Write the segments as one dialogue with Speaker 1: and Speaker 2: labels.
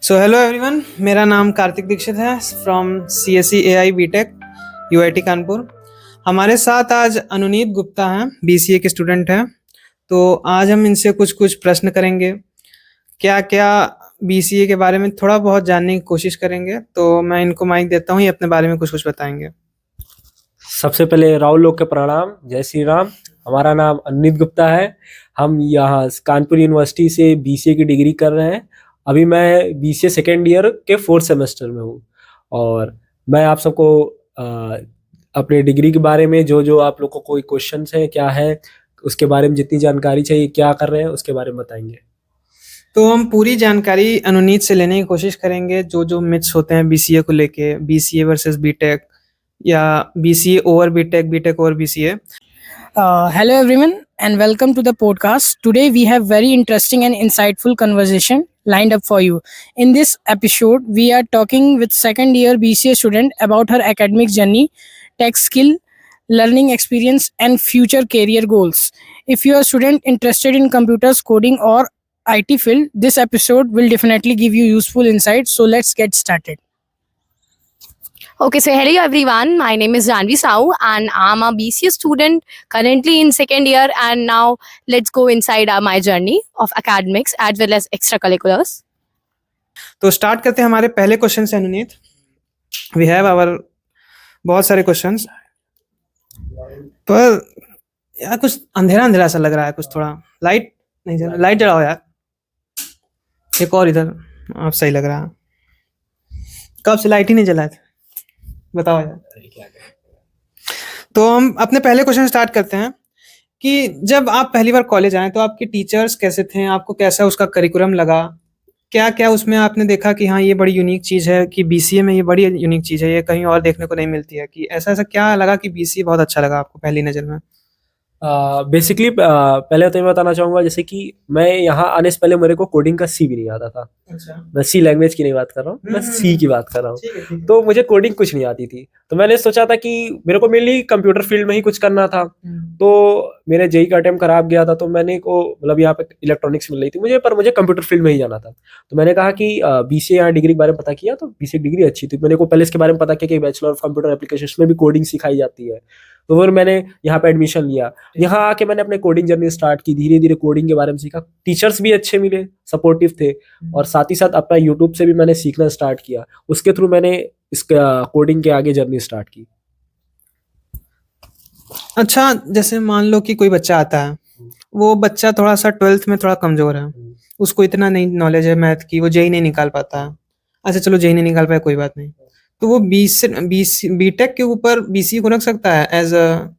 Speaker 1: So hello everyone, मेरा नाम कार्तिक दीक्षित है from CSE AI BTech UIT Kanpur. हमारे साथ आज अनुनीत गुप्ता हैं, BCA के स्टूडेंट हैं। तो आज हम इनसे कुछ कुछ प्रश्न करेंगे, क्या क्या BCA के बारे में थोड़ा बहुत जानने की कोशिश करेंगे। तो मैं इनको माइक देता हूँ, ये अपने बारे में कुछ कुछ बताएंगे।
Speaker 2: सबसे पहले राहुल लोग के प्रणाम। जय श्री राम। हमारा नाम अनुनीत गुप्ता है। हम यहाँ कानपुर यूनिवर्सिटी से BCA की डिग्री कर रहे हैं। अभी मैं BCA सेकेंड ईयर के 4th सेमेस्टर में हूँ। और मैं आप सबको अपने डिग्री के बारे में जो जो आप लोग को कोई क्वेश्चंस है क्या है उसके बारे में जितनी जानकारी चाहिए क्या कर रहे हैं उसके बारे में बताएंगे।
Speaker 1: तो हम पूरी जानकारी अनुनीत से लेने की कोशिश करेंगे, जो जो मिथ्स होते हैं BCA को लेके, BCA वर्सेस BTech या BCA over BTech, BTech over BCA।
Speaker 3: Hello everyone and welcome to the podcast. Today we have very interesting and insightful conversation lined up for you. In this episode we are talking with second year BCA student about her academic journey, tech skill, learning experience and future career goals. If you are a student interested in computers, coding or IT field, this episode will definitely give you useful insights. So let's get started.
Speaker 4: Okay, so hello everyone. My name is Janvi Sau and I'm a BCA student currently in second year. And now let's go inside my journey of academics as well as extracurriculars.
Speaker 1: तो start करते हैं हमारे पहले question से अनुनीत। We have our बहुत सारे questions, पर यार कुछ अंधेरा अंधेरा सा लग रहा है, कुछ थोड़ा लाइट नहीं जला, लाइट जलाओ यार। एक और इधर आप सही लग रहा है। कब से लाइट ही नहीं जला था, बताओ यार। तो हम अपने पहले क्वेश्चन स्टार्ट करते हैं कि जब आप पहली बार कॉलेज आए तो आपके टीचर्स कैसे थे, आपको कैसा उसका करिकुलम लगा, क्या क्या उसमें आपने देखा कि हाँ ये बड़ी यूनिक चीज़ है, कि BCA में ये बड़ी यूनिक चीज़ है, ये कहीं और देखने को नहीं मिलती है, कि ऐसा ऐसा क्या लगा कि BCA बहुत अच्छा लगा आपको पहली नज़र में?
Speaker 2: बेसिकली पहले तो मैं बताना चाहूंगा जैसे कि मैं यहाँ आने से पहले मेरे को कोडिंग का C भी नहीं आता था।
Speaker 1: अच्छा।
Speaker 2: मैं C लैंग्वेज की नहीं बात कर रहा हूँ, मैं C की बात कर रहा हूँ। तो मुझे कोडिंग कुछ नहीं आती थी, तो मैंने सोचा था कि मेरे को मेनली कंप्यूटर फील्ड में ही कुछ करना था। तो मेरे JEE का अटेम्प्ट खराब गया था, तो मैंने को मतलब यहाँ पे इलेक्ट्रॉनिक्स मिल रही थी मुझे, पर मुझे कंप्यूटर फील्ड में ही जाना था। तो मैंने कहा कि BCA यहाँ डिग्री के बारे में पता किया, तो BCA डिग्री अच्छी थी। मैंने को पहले इसके बारे में पता किया कि बैचलर ऑफ कंप्यूटर एप्लीकेशन में भी कोडिंग सिखाई जाती है। तो फिर मैंने यहाँ पे एडमिशन लिया। यहाँ आके मैंने अपने कोडिंग जर्नी स्टार्ट की, धीरे धीरे कोडिंग के बारे में सीखा। टीचर्स भी अच्छे मिले, सपोर्टिव थे, और साथ ही साथ अपना यूट्यूब से भी मैंने सीखना स्टार्ट किया। उसके थ्रू मैंने इसका कोडिंग के आगे जर्नी स्टार्ट की।
Speaker 1: अच्छा, जैसे मान लो कि कोई बच्चा आता है, वो बच्चा थोड़ा सा 12th में थोड़ा कमजोर है, उसको इतना नहीं नॉलेज है मैथ की, वो JEE नहीं निकाल पाता है। अच्छा चलो JEE नहीं निकाल पाया, कोई बात नहीं, तो वो BTech के ऊपर BCA को रख सकता है as a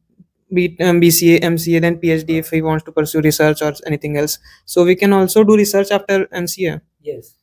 Speaker 1: BCA MCA then PhD if he wants to pursue research or anything else, so we can also do research after MCA.
Speaker 2: Yes.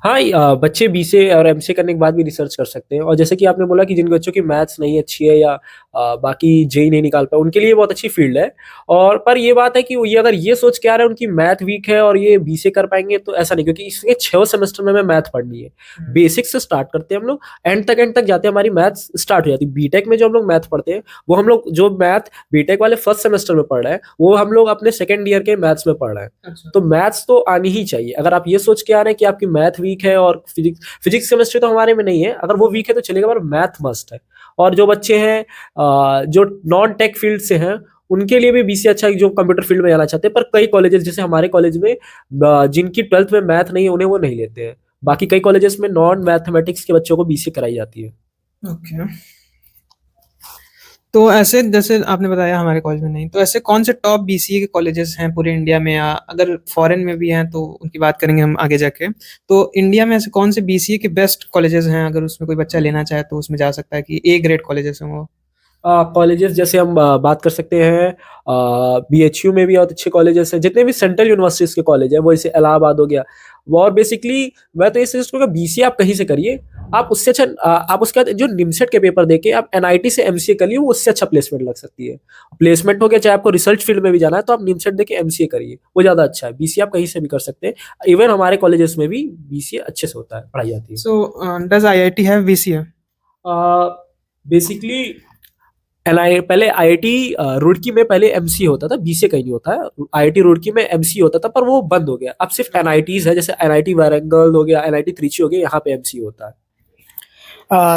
Speaker 2: हाँ, बच्चे BCA और MCA करने के बाद भी रिसर्च कर सकते हैं। और जैसे कि आपने बोला कि जिन बच्चों की मैथ्स नहीं अच्छी है या बाकी JEE नहीं निकाल पाए, उनके लिए बहुत अच्छी फील्ड है। और पर ये बात है कि ये अगर ये सोच के आ रहे हैं उनकी मैथ वीक है और ये BCA कर पाएंगे, तो ऐसा नहीं, क्योंकि इसके 6 सेमेस्टर में मैथ पढ़नी है। बेसिक से स्टार्ट करते हैं हम लोग, एंड तक जाते हैं हमारी मैथ्स स्टार्ट हो जाती है। BTech में जो हम लोग मैथ पढ़ते हैं, वो हम लोग जो मैथ BTech वाले 1st सेमेस्टर में पढ़ रहे हैं, वो हम लोग अपने सेकेंड ईयर के मैथ्स में पढ़ रहे हैं। तो मैथ्स तो आनी ही चाहिए। अगर आप ये सोच के आ रहे हैं कि आपकी मैथ वीक है और फिजिक्स केमिस्ट्री तो हमारे में नहीं है, अगर वो वीक है तो चलेगा, पर मैथ मस्ट है। और जो बच्चे हैं जो नॉन टेक फील्ड से हैं, उनके लिए भी BCA अच्छा है, जो कंप्यूटर फील्ड में जाना चाहते हैं। पर कई कॉलेजेस जैसे हमारे कॉलेज में जिनकी 12th में मैथ नहीं है, उन्हें वो नहीं लेते हैं। बाकी कई कॉलेजेस में नॉन मैथमेटिक्स के बच्चों को BCA कराई जाती है।
Speaker 1: ओके। तो ऐसे जैसे आपने बताया हमारे कॉलेज में नहीं, तो ऐसे कौन से टॉप BCA के कॉलेजेस हैं पूरे इंडिया में, या अगर फॉरेन में भी हैं तो उनकी बात करेंगे हम आगे जाके। तो इंडिया में ऐसे कौन से BCA के बेस्ट कॉलेजेस हैं, अगर उसमें कोई बच्चा लेना चाहे तो उसमें जा सकता है, कि A ग्रेड कॉलेजेस हैं वो?
Speaker 2: कॉलेजेस जैसे हम बात कर सकते हैं, BHU में भी बहुत अच्छे कॉलेजेस हैं। जितने भी सेंट्रल यूनिवर्सिटीज के कॉलेज है, वो जैसे इलाहाबाद हो गया। और बेसिकली मैं तो ये सजेस्ट करूँगा BCA आप कहीं से करिए, आप उससे अच्छा आप उसके बाद जो निमसेट के पेपर देके आप NIT से MCA कर लिए, वो उससे अच्छा प्लेसमेंट लग सकती है। प्लेसमेंट हो गया, चाहे आपको रिसर्च फील्ड में भी जाना है तो आप निमसेट देके MCA करिए, वो ज़्यादा अच्छा है। BCA आप कहीं से भी कर सकते हैं। इवन हमारे कॉलेजेस में भी BCA अच्छे से होता है, पढ़ाई जाती है।
Speaker 1: So does IIT have BCA?
Speaker 2: Basically पहले आईआईटी रुड़की में पहले एमसी होता था, बीसीए कहीं नहीं होता है। आईआईटी रुड़की में एमसी होता था, पर वो बंद हो गया। अब सिर्फ एनआईटीज है, जैसे एनआईटी वारंगल हो गया, एनआईटी त्रिची हो गया, यहाँ पे एमसी होता है।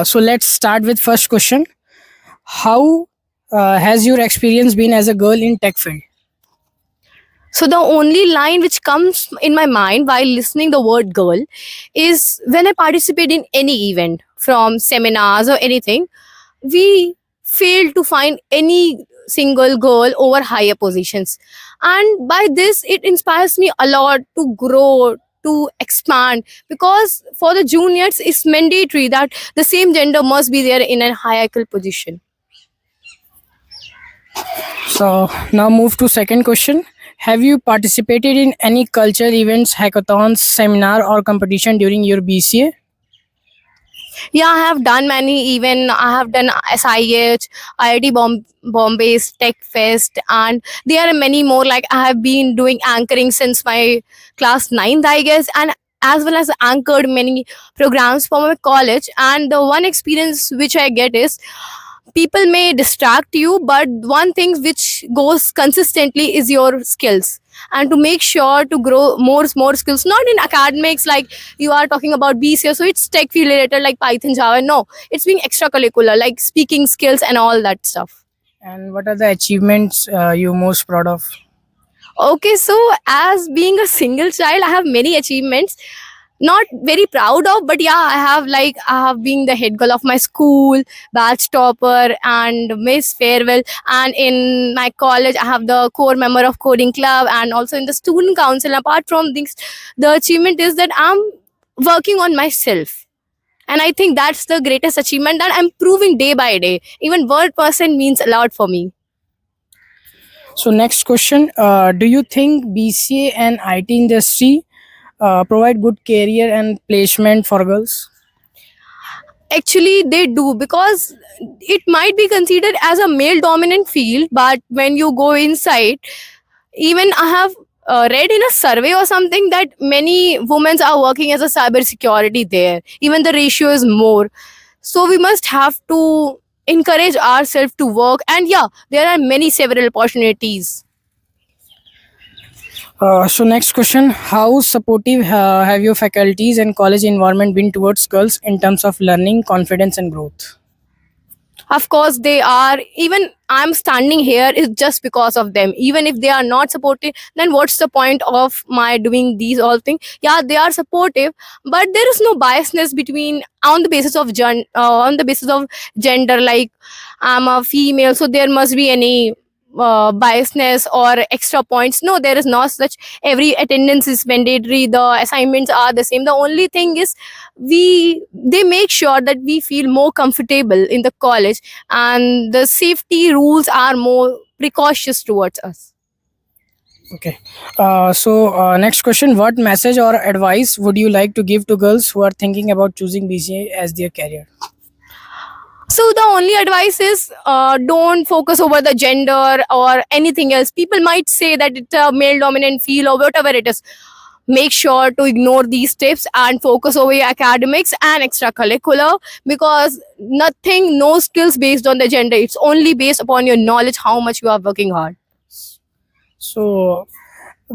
Speaker 3: So let's start with first question. How has your experience been as a girl in tech field?
Speaker 4: So the only line which comes in my mind while listening the word girl is when I participate in any event, from seminars or anything, we fail to find any single girl over higher positions. And by this, it inspires me a lot to grow, to expand, because for the juniors, it's mandatory that the same gender must be there in a hierarchical position.
Speaker 3: So now move to second question. Have you participated in any cultural events, hackathons, seminar or competition during your BCA?
Speaker 4: Yeah, I have done many. Even I have done SIH, IIT Bombay's Tech Fest, and there are many more. Like I have been doing anchoring since my class 9th, I guess, and as well as anchored many programs for my college. And the one experience which I get is people may distract you, but one thing which goes consistently is your skills. And to make sure to grow more skills, not in academics like you are talking about BCA, so it's tech related like Python, Java. No, it's being extracurricular like speaking skills and all that stuff.
Speaker 3: And what are the achievements you're most proud of?
Speaker 4: Okay, so as being a single child, I have many achievements. Not very proud of, but yeah, I have been the head girl of my school, batch topper, and Miss Farewell. And in my college, I have the core member of coding club, and also in the student council. Apart from this, the achievement is that I'm working on myself. And I think that's the greatest achievement that I'm proving day by day. Even word person means a lot for me.
Speaker 3: So next question. Do you think BCA and IT industry provide good career and placement for girls?
Speaker 4: Actually, they do, because it might be considered as a male dominant field, but when you go inside, even I have read in a survey or something that many women are working as a cyber security there. Even the ratio is more. So we must have to encourage ourselves to work, and yeah, there are many several opportunities.
Speaker 3: So next question. How supportive have your faculties and college environment been towards girls in terms of learning, confidence and growth?
Speaker 4: Of course, they are. Even I'm standing here is just because of them. Even if they are not supportive, then what's the point of my doing these all things? Yeah, they are supportive, but there is no biasness between on the basis of gender. Like I'm a female, so there must be any biasness or extra points. No, there is no such. Every attendance is mandatory. The assignments are the same. The only thing is they make sure that we feel more comfortable in the college, and the safety rules are more precautious towards us.
Speaker 3: Okay. So next question. What message or advice would you like to give to girls who are thinking about choosing BCA as their career?
Speaker 4: So the only advice is don't focus over the gender or anything else. People might say that it's a male dominant field or whatever it is. Make sure to ignore these tips and focus over your academics and extracurricular, because nothing, no skills based on the gender. It's only based upon your knowledge, how much you are working hard.
Speaker 3: So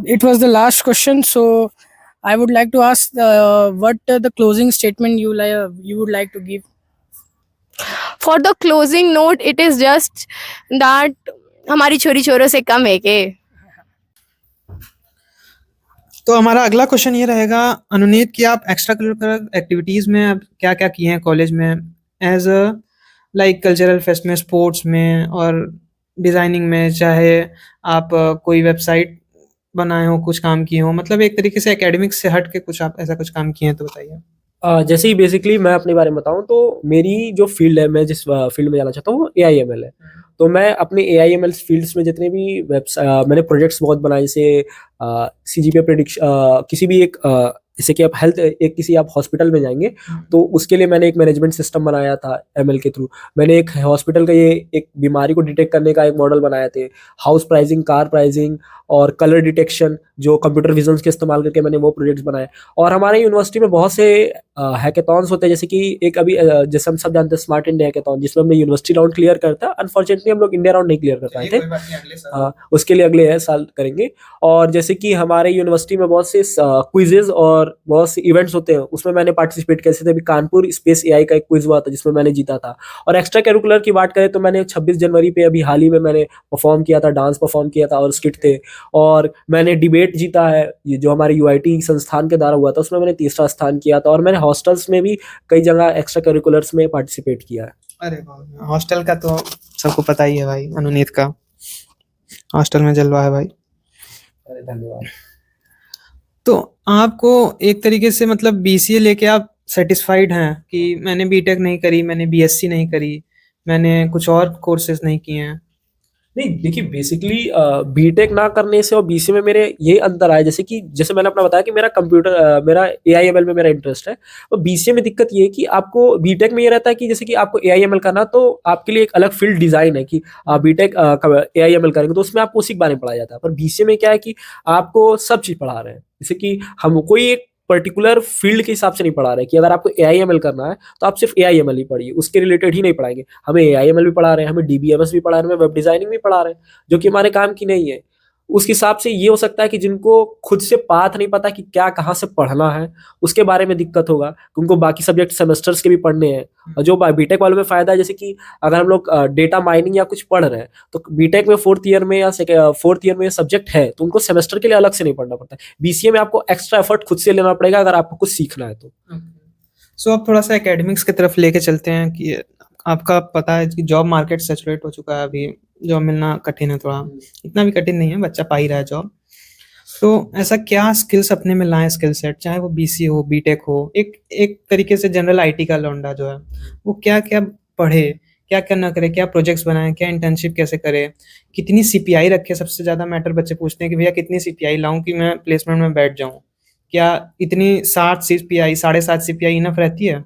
Speaker 3: it was the last question. So I would like to ask what the closing statement you would like to give.
Speaker 4: For the closing note, it is just that हमारी छोरी छोरों से कम है के.
Speaker 1: तो हमारा अगला question ये रहेगा अनुनीत कि आप एक्स्ट्रा करिकुलर एक्टिविटीज में आप क्या क्या किए हैं कॉलेज में, as a like cultural fest में, स्पोर्ट्स में और डिजाइनिंग में, चाहे आप कोई वेबसाइट बनाए हो, कुछ काम किए हो, मतलब एक तरीके से एकेडमिक्स से हट के कुछ आप ऐसा कुछ काम किए हैं तो बताइए।
Speaker 2: जैसे ही बेसिकली मैं अपने बारे में बताऊं तो मेरी जो फील्ड है, मैं जिस फील्ड में जाना चाहता हूँ वो AIML है। तो मैं अपने AIML फील्ड्स में जितने भी मैंने प्रोजेक्ट्स बहुत बनाए, जैसे CGPA प्रेडिक्शन, किसी भी एक जैसे कि आप किसी आप हॉस्पिटल में जाएंगे तो उसके लिए मैंने एक मैनेजमेंट सिस्टम बनाया था ML के थ्रू। मैंने एक हॉस्पिटल का ये एक बीमारी को डिटेक्ट करने का एक मॉडल बनाया थे, हाउस प्राइसिंग, कार प्राइसिंग और कलर डिटेक्शन, जो कंप्यूटर विजन के इस्तेमाल करके मैंने वो प्रोजेक्ट्स बनाए। और हमारे यूनिवर्सिटी में बहुत से हैकेथॉन्स होते हैं, जैसे कि एक अभी जैसे हम सब जानते हैं स्मार्ट इंडिया हैकेथॉन, जिसमें हमने यूनिवर्सिटी राउंड क्लियर करता है। अनफॉर्चुनेटली हम लोग इंडिया राउंड नहीं क्लियर कर पाए थे। हाँ, उसके लिए अगले साल करेंगे। और जैसे कि हमारे यूनिवर्सिटी में बहुत से क्विजेज और बहुत से इवेंट्स होते हैं, उसमें मैंने पार्टिसिपेट किया था। अभी कानपुर स्पेस एआई का एक क्विज हुआ था जिसमें मैंने जीता था। और एक्स्ट्रा करिकुलर की बात करें तो मैंने 26 जनवरी पे अभी हाल ही में मैंने परफॉर्म किया था, डांस परफॉर्म किया था और स्किट थे। और मैंने डिबेट जीता है, ये जो हमारे यूआईटी संस्थान के द्वारा हुआ था, उसमें मैंने तीसरा स्थान किया था। और मैंने हॉस्टल्स में भी कई जगह एक्स्ट्रा करिकुलर्स में पार्टिसिपेट किया है।
Speaker 1: अरे वाह, हॉस्टल का तो सबको पता ही है भाई, अनुनीत का हॉस्टल में जलवा है भाई।
Speaker 2: अरे धन्यवाद।
Speaker 1: तो आपको एक तरीके से मतलब बीसीए लेके आप सेटिस्फाइड हैं कि मैंने बीटेक नहीं करी, मैंने बीएससी नहीं करी, मैंने कुछ और कोर्सेज नहीं किए हैं?
Speaker 2: नहीं, देखिए बेसिकली बीटेक ना करने से और बीसीए में मेरे ये अंतर आया, जैसे मैंने अपना बताया कि मेरा एआईएमएल में मेरा इंटरेस्ट है। और बीसीए में दिक्कत ये है कि आपको बीटेक में ये रहता है कि जैसे कि आपको एआईएमएल करना, तो आपके लिए एक अलग फील्ड डिजाइन है कि आप बीटेक एआईएमएल करेंगे तो उसमें आपको उसी के बारे में पढ़ाया जाता है। पर बीसीए में क्या है कि आपको सब चीज पढ़ा रहे हैं, जैसे कि हम कोई एक पर्टिकुलर फील्ड के हिसाब से नहीं पढ़ा रहे कि अगर आपको एआईएमएल करना है तो आप सिर्फ एआईएमएल ही पढ़िए, उसके रिलेटेड ही नहीं पढ़ाएंगे। हमें एआईएमएल भी पढ़ा रहे हैं, हमें डीबीएमएस भी पढ़ा रहे हैं, हमें वेब डिजाइनिंग भी पढ़ा रहे हैं, जो कि हमारे काम की नहीं है। उस हिसाब से ये हो सकता है कि जिनको खुद से पाथ नहीं पता कि क्या कहाँ से पढ़ना है, उसके बारे में दिक्कत होगा कि उनको बाकी सब्जेक्ट सेमेस्टर्स के भी पढ़ने हैं। और जो बीटेक वालों में फायदा है, जैसे कि अगर हम लोग डेटा माइनिंग या कुछ पढ़ रहे हैं तो बीटेक में फोर्थ ईयर में या फोर्थ ईयर में सब्जेक्ट है तो उनको सेमेस्टर के लिए अलग से नहीं पढ़ना पड़ता है। बीसीए में आपको एक्स्ट्रा एफर्ट खुद से लेना पड़ेगा अगर आपको कुछ सीखना है तो।
Speaker 1: सो अब थोड़ा सा एकेडमिक्स की तरफ लेके चलते हैं कि आपका पता है कि जॉब मार्केट सैचुरेट हो चुका है, अभी जॉब मिलना कठिन है थोड़ा, इतना भी कठिन नहीं है, बच्चा पा ही रहा है जॉब। तो ऐसा क्या स्किल्स अपने में लाएं, स्किल सेट, चाहे वो बीसी हो, बीटेक हो, एक तरीके से जनरल आईटी का लौंडा जो है वो क्या क्या पढ़े, क्या क्या ना करे, क्या प्रोजेक्ट्स बनाए, क्या इंटर्नशिप कैसे करे, कितनी सीपीआई रखे। सबसे ज्यादा मैटर बच्चे पूछते हैं कि भैया कितनी सीपीआई लाऊं कि मैं प्लेसमेंट में बैठ जाऊं, क्या इतनी 7 सीपीआई 7.5 सीपीआई इनफ रहती है?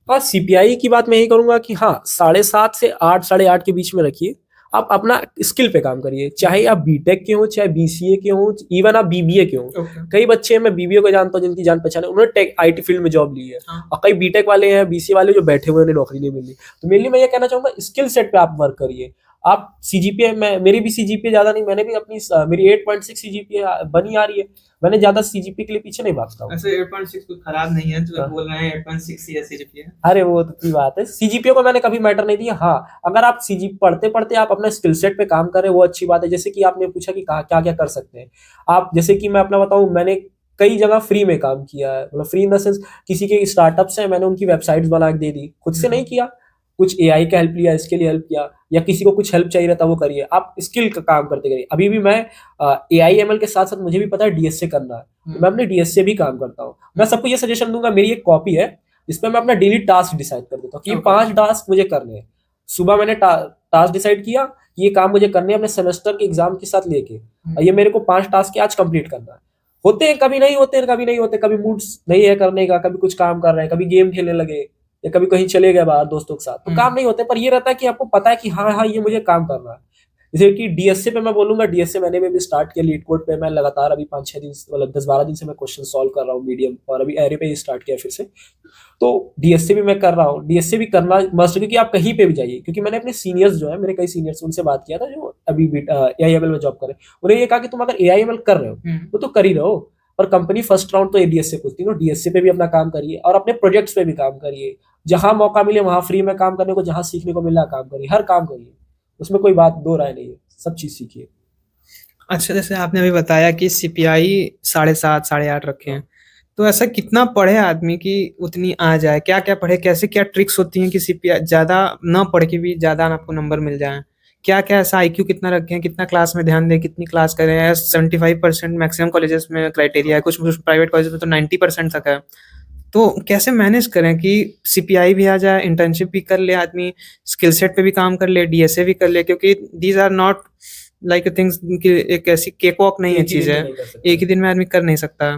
Speaker 2: हाँ, सीपीआई की बात मैं यही करूंगा कि हाँ 7.5 से 8, 8.5 के बीच में रखिए। आप अपना स्किल पे काम करिए, चाहे आप बीटेक के हो, चाहे बीसीए के हो, इवन आप बीबीए के हो। कई बच्चे मैं बीबीए को जानता हूँ जिनकी जान पहचान है, उन्होंने टेक आईटी फील्ड में जॉब ली है। और कई बीटेक वाले हैं, बीसीए वाले जो बैठे हुए उन्हें नौकरी नहीं मिल रही। तो मेनली मैं ये कहना चाहूंगा स्किल सेट पे आप वर्क करिए। आप सीजीपीए, मेरी भी सीजीपीए ज्यादा नहीं, मैंने भी मेरी 8.6 सीजीपीए बनी आ रही है। मैंने ज्यादा सीजीपीए के लिए पीछे नहीं भागता हूँ।
Speaker 1: ऐसे 8.6 कोई खराब नहीं है, जो बोल रहे हैं 8.6 ही है सीजीपीए।
Speaker 2: अरे वो तो की बात है, सीजीपीए को मैंने कभी मैटर नहीं दिया। हाँ, अगर आप सीजीपीए पढ़ते पढ़ते आप अपने स्किल सेट पे काम करें वो अच्छी बात है। जैसे कि आपने पूछा कि क्या क्या कर सकते हैं आप, जैसे कि मैं अपना बताऊं, मैंने कई जगह फ्री में काम किया है, मतलब फ्री इन द सेंस किसी के स्टार्टअप्स हैं, मैंने उनकी वेबसाइट्स बना के दे दी, खुद से नहीं किया, कुछ एआई का हेल्प लिया, इसके लिए हेल्प किया, या किसी को कुछ हेल्प चाहिए रहता वो करिए। आप स्किल का काम करते करिए। अभी भी मैं एआईएमएल के साथ साथ मुझे भी पता है डीएसए करना है, तो मैं अपने डीएसए भी काम करता हूँ। मैं सबको ये सजेशन दूंगा, मेरी एक कॉपी है जिसमें मैं अपना डेली टास्क डिसाइड कर देता हूँ कि ये 5 टास्क मुझे करने हैं। सुबह मैंने टास्क डिसाइड किया कि ये काम मुझे करने हैं अपने सेमेस्टर के एग्जाम के साथ लेके, और ये मेरे को 5 टास्क आज कंप्लीट करना है। होते हैं, कभी नहीं होते, कभी मूड नहीं है करने का, कभी कुछ काम कर रहे हैं, कभी गेम खेलने लगे, या कभी कहीं चले गए बाहर दोस्तों के साथ, तो काम नहीं होते। पर ये रहता है कि आपको पता है कि हाँ ये मुझे काम करना है। जैसे कि डीएसए पे मैं बोलूंगा, डीएसए मैंने भी स्टार्ट किया, लीड कोड पे मैं लगातार अभी 5-6 दिन, मतलब 10-12 दिन से मैं क्वेश्चन सॉल्व कर रहा हूँ मीडियम, और अभी एरे पे ही स्टार्ट किया फिर से। तो डीएसए भी मैं कर रहा हूँ, डीएसए भी करना मस्ट, क्योंकि आप कहीं पे भी जाइए, क्योंकि मैंने अपने सीनियर्स जो है, मेरे कई सीनियर्स उनसे बात किया था जो अभी एआईएमएल में जॉब कर रहे हैं, उन्हें ये कहा कि तुम अगर एआईएमएल कर रहे हो तो कर ही रहो, और कंपनी फर्स्ट राउंड तो एडीएसए पूछती है, डीएसए पे भी अपना काम करिए और अपने प्रोजेक्ट्स पे भी काम करिए। जहां मौका मिले वहां फ्री में काम करने को, जहां सीखने को मिल रहा काम करिए, हर काम करिए, उसमें कोई बात दो राय नहीं है, सब चीज सीखिए।
Speaker 1: अच्छा, जैसे आपने अभी बताया कि सीपीआई 7.5 8.5 रखे हैं, तो ऐसा कितना पढ़े आदमी कि उतनी आ जाए? क्या क्या पढ़े, कैसे क्या ट्रिक्स होती हैं कि सीपीआई ज्यादा ना पढ़ के भी ज्यादा आपको नंबर मिल जाए? क्या क्या ऐसा आईक्यू कितना रखें, कितना क्लास में ध्यान दें, कितनी क्लास करें? 75% मैक्सिमम कॉलेजेस में क्राइटेरिया है, कुछ प्राइवेट कॉलेज में तो 90% तक है। तो कैसे मैनेज करें कि सीपीआई भी आ जाए, इंटर्नशिप भी कर ले आदमी, स्किल सेट पे भी काम कर ले, डीएसए भी कर ले, क्योंकि these are not like things कि एक ऐसी केक वॉक नहीं है चीज है, एक ही दिन में आदमी कर नहीं सकता।